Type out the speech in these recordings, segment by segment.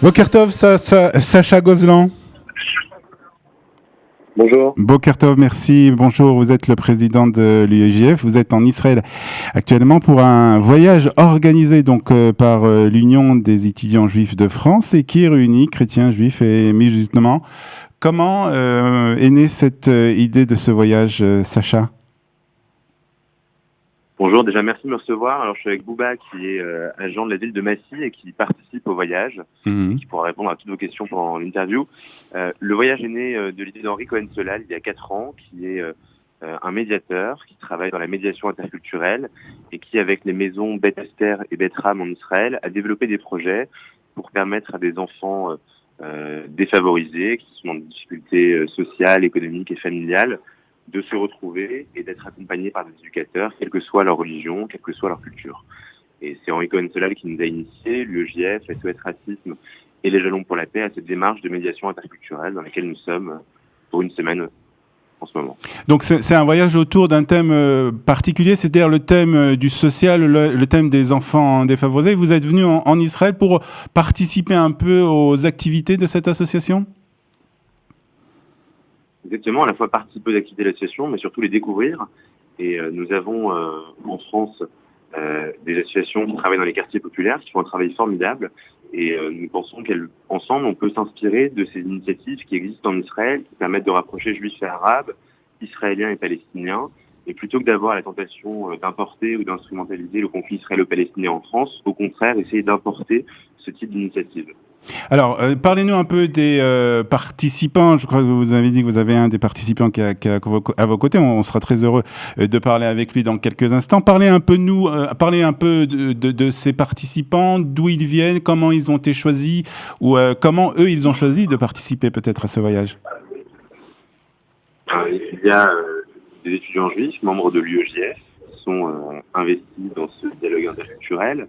Boker Tov, Sacha Gozlan. Bonjour. Boker Tov, merci. Bonjour, vous êtes le président de l'UEJF. Vous êtes en Israël actuellement pour un voyage organisé donc par l'Union des étudiants juifs de France et qui réunit chrétiens, juifs et musulmans. Comment est née cette idée de ce voyage, Sacha ? Bonjour, déjà merci de me recevoir. Alors je suis avec Bouba qui est agent de la ville de Massy et qui participe au voyage, qui pourra répondre à toutes vos questions pendant l'interview. Le voyage est né de l'idée d'Henri Cohen-Solal il y a 4 ans, qui est un médiateur qui travaille dans la médiation interculturelle et qui, avec les maisons Beth Esther et Beth Ram en Israël, a développé des projets pour permettre à des enfants défavorisés, qui sont en difficulté sociale, économique et familiale, de se retrouver et d'être accompagnés par des éducateurs, quelle que soit leur religion, quelle que soit leur culture. Et c'est Henri Cohen-Solal qui nous a initiés, l'UEJF, SOS Racisme et les Jalons pour la paix, à cette démarche de médiation interculturelle dans laquelle nous sommes pour une semaine en ce moment. Donc c'est un voyage autour d'un thème particulier, c'est-à-dire le thème du social, le thème des enfants défavorisés. Vous êtes venu en Israël pour participer un peu aux activités de cette association ? Exactement, à la fois participer aux activités de l'association, mais surtout les découvrir. Et nous avons en France des associations qui travaillent dans les quartiers populaires, qui font un travail formidable. Et nous pensons qu'ensemble, on peut s'inspirer de ces initiatives qui existent en Israël, qui permettent de rapprocher juifs et arabes, israéliens et palestiniens. Et plutôt que d'avoir la tentation d'importer ou d'instrumentaliser le conflit israélo-palestinien en France, au contraire, essayer d'importer ce type d'initiative. Alors, parlez-nous un peu des participants. Je crois que vous avez dit que vous avez un des participants qui est à vos côtés. On sera très heureux de parler avec lui dans quelques instants. Parlez un peu de ces participants, d'où ils viennent, comment ils ont été choisis, ou comment eux, ils ont choisi de participer peut-être à ce voyage. Il y a des étudiants juifs, membres de l'UEJF, qui sont investis dans ce dialogue interculturel.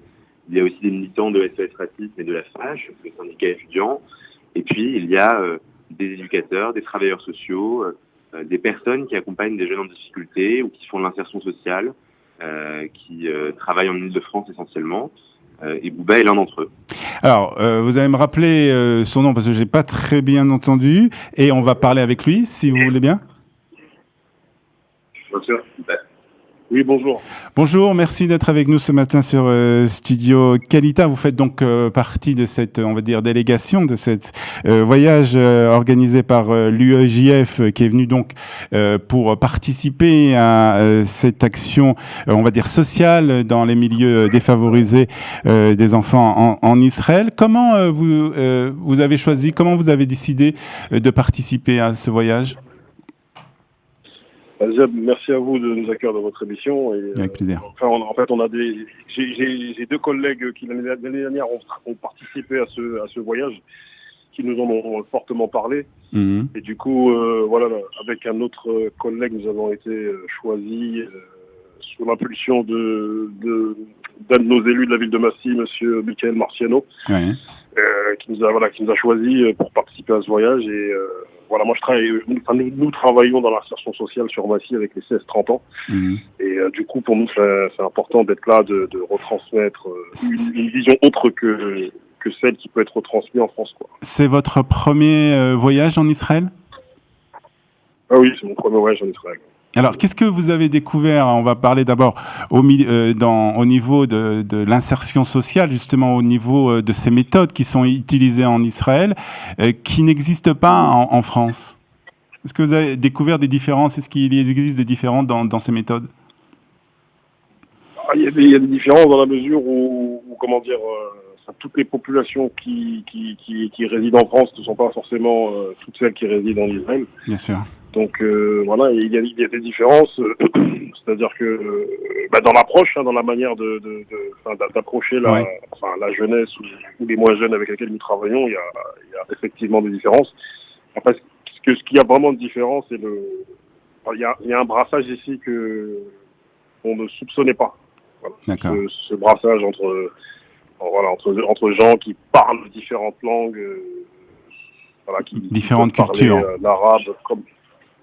Il y a aussi des militants de SOS Racisme et de la FACH, le syndicat étudiant. Et puis, il y a des éducateurs, des travailleurs sociaux, des personnes qui accompagnent des jeunes en difficulté ou qui font de l'insertion sociale, qui travaillent en Île-de-France essentiellement. Et Bouba est l'un d'entre eux. Alors, vous allez me rappeler son nom parce que je n'ai pas très bien entendu. Et on va parler avec lui, si vous voulez bien. Bien sûr. Oui, bonjour. Bonjour, merci d'être avec nous ce matin sur Studio Kalita. Vous faites donc partie de cette, on va dire, délégation, de cet voyage organisé par l'UEJF qui est venu donc pour participer à cette action, on va dire, sociale dans les milieux défavorisés des enfants en Israël. Comment vous avez choisi, comment vous avez décidé de participer à ce voyage ? Déjà, merci à vous de nous accueillir dans votre émission. Et, avec plaisir. J'ai 2 collègues qui l'année dernière ont participé à ce voyage, qui nous en ont fortement parlé. Mmh. Et du coup, voilà, avec un autre collègue, nous avons été choisis sous l'impulsion d'un de nos élus de la ville de Massy, Monsieur Michael Marciano, Ouais. qui nous a choisis pour participer à ce voyage. Et voilà, moi nous travaillons dans l'insertion sociale sur Massy avec les 16-30 ans. Mmh. Et du coup, pour nous, c'est important d'être là, de retransmettre une vision autre que celle qui peut être retransmise en France, quoi. C'est votre premier voyage en Israël ? Ah oui, c'est mon premier voyage en Israël. Alors, qu'est-ce que vous avez découvert ? On va parler d'abord au niveau de l'insertion sociale, justement au niveau de ces méthodes qui sont utilisées en Israël, qui n'existent pas en France. Est-ce que vous avez découvert des différences ? Est-ce qu'il existe des différences dans ces méthodes ? Il y a des différences dans la mesure où comment dire, toutes les populations qui résident en France ne sont pas forcément toutes celles qui résident en Israël. Bien sûr. Donc voilà, il y a des différences, c'est-à-dire que dans l'approche, dans la manière d'approcher la jeunesse ou les moins jeunes avec lesquels nous travaillons, il y a effectivement des différences. Après, ce qu'il y a vraiment de différent, c'est il y a un brassage ici qu'on ne soupçonnait pas. Voilà. D'accord. Ce brassage entre gens qui parlent différentes langues, différentes cultures, l'arabe comme.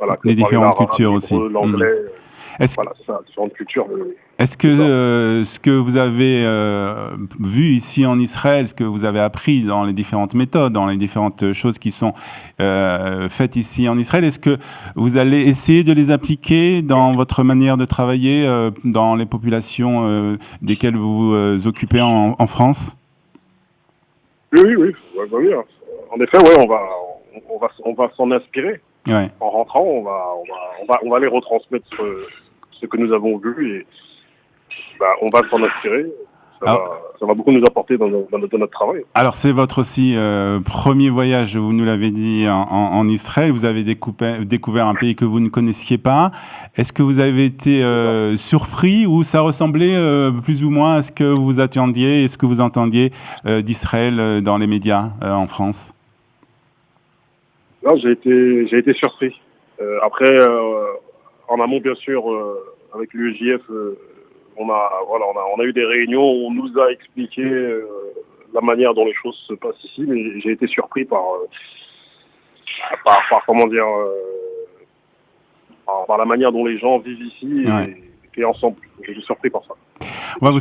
Voilà, les différentes cultures aussi. L'anglais, Est-ce différentes cultures. Est-ce que ce que vous avez vu ici en Israël, ce que vous avez appris dans les différentes méthodes, dans les différentes choses qui sont faites ici en Israël, est-ce que vous allez essayer de les appliquer dans votre manière de travailler dans les populations desquelles vous vous occupez en France? Oui, bien. En effet, ouais, on va s'en inspirer. Ouais. En rentrant, on va les retransmettre ce que nous avons vu et on va s'en inspirer. Ça va beaucoup nous apporter dans notre travail. Alors, c'est votre aussi premier voyage, vous nous l'avez dit, en Israël. Vous avez découvert un pays que vous ne connaissiez pas. Est-ce que vous avez été surpris ou ça ressemblait plus ou moins à ce que vous attendiez et ce que vous entendiez d'Israël dans les médias en France? Non, j'ai été surpris. Après, en amont, bien sûr, avec l'UEJF, on a eu des réunions où on nous a expliqué la manière dont les choses se passent ici, mais j'ai été surpris par comment dire, par la manière dont les gens vivent ici et ensemble. J'ai été surpris par ça. On va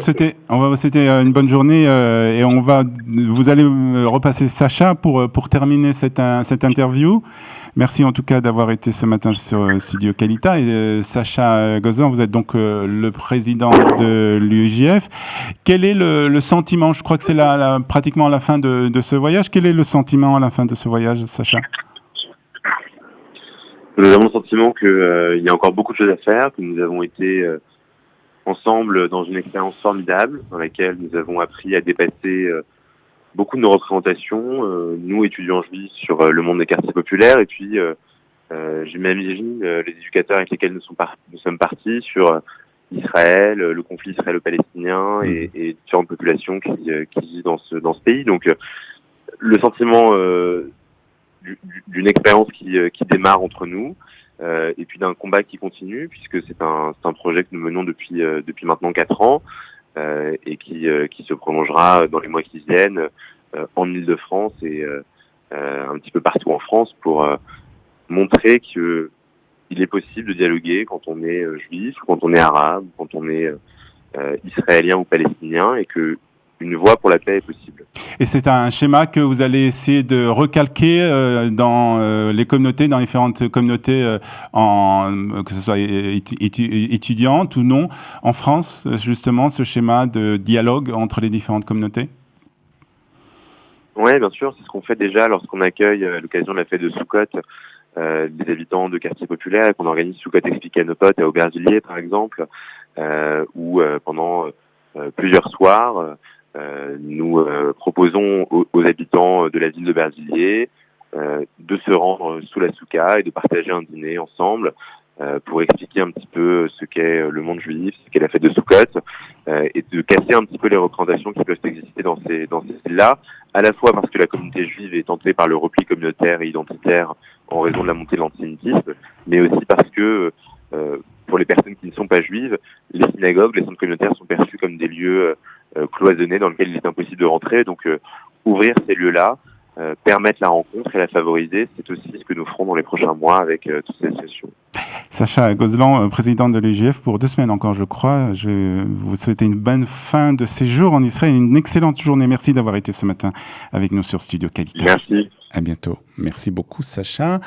vous souhaiter une bonne journée et vous allez repasser Sacha pour terminer cette interview. Merci en tout cas d'avoir été ce matin sur Studio Kalita. Et Sacha Gozlan, vous êtes donc le président de l'UEJF. Quel est le sentiment? Je crois que c'est pratiquement la fin de ce voyage. Quel est le sentiment à la fin de ce voyage, Sacha? Nous avons le sentiment qu'il y a encore beaucoup de choses à faire, que nous avons été ensemble dans une expérience formidable dans laquelle nous avons appris à dépasser beaucoup de nos représentations, nous étudiants juifs sur le monde des quartiers populaires et puis j'imagine les éducateurs avec lesquels nous sommes partis sur Israël, le conflit israélo-palestinien et différentes populations qui vivent dans ce pays. Donc le sentiment d'une expérience qui démarre entre nous. Et puis d'un combat qui continue, puisque c'est un projet que nous menons depuis maintenant 4 ans et qui se prolongera dans les mois qui viennent en Île-de-France et un petit peu partout en France pour montrer que il est possible de dialoguer quand on est juif, quand on est arabe, quand on est israélien ou palestinien, et que une voie pour la paix est possible. Et c'est un schéma que vous allez essayer de recalquer dans les communautés, dans différentes communautés, que ce soit étudiantes ou non, en France, justement, ce schéma de dialogue entre les différentes communautés? Oui, bien sûr, c'est ce qu'on fait déjà lorsqu'on accueille à l'occasion de la fête de Sukkot des habitants de quartiers populaires, qu'on organise Sukkot expliqué à nos potes à Aubervilliers, par exemple, où pendant plusieurs soirs, nous proposons aux habitants de la ville de Bervilliers de se rendre sous la souka et de partager un dîner ensemble pour expliquer un petit peu ce qu'est le monde juif, ce qu'est la fête de Sukkot, et de casser un petit peu les représentations qui peuvent exister dans ces villes-là, à la fois parce que la communauté juive est tentée par le repli communautaire et identitaire en raison de la montée de l'antisémitisme, mais aussi parce que pour les personnes qui ne sont pas juives, les synagogues, les centres communautaires sont perçus comme des lieux cloisonnés dans lesquels il est impossible de rentrer. Donc ouvrir ces lieux-là, permettre la rencontre et la favoriser, c'est aussi ce que nous ferons dans les prochains mois avec toutes ces associations. Sacha Gozlan, président de l'UEJF, pour 2 semaines encore, je crois. Je vous souhaite une bonne fin de séjour en Israël, une excellente journée. Merci d'avoir été ce matin avec nous sur Studio Kalita. Merci. À bientôt. Merci beaucoup, Sacha.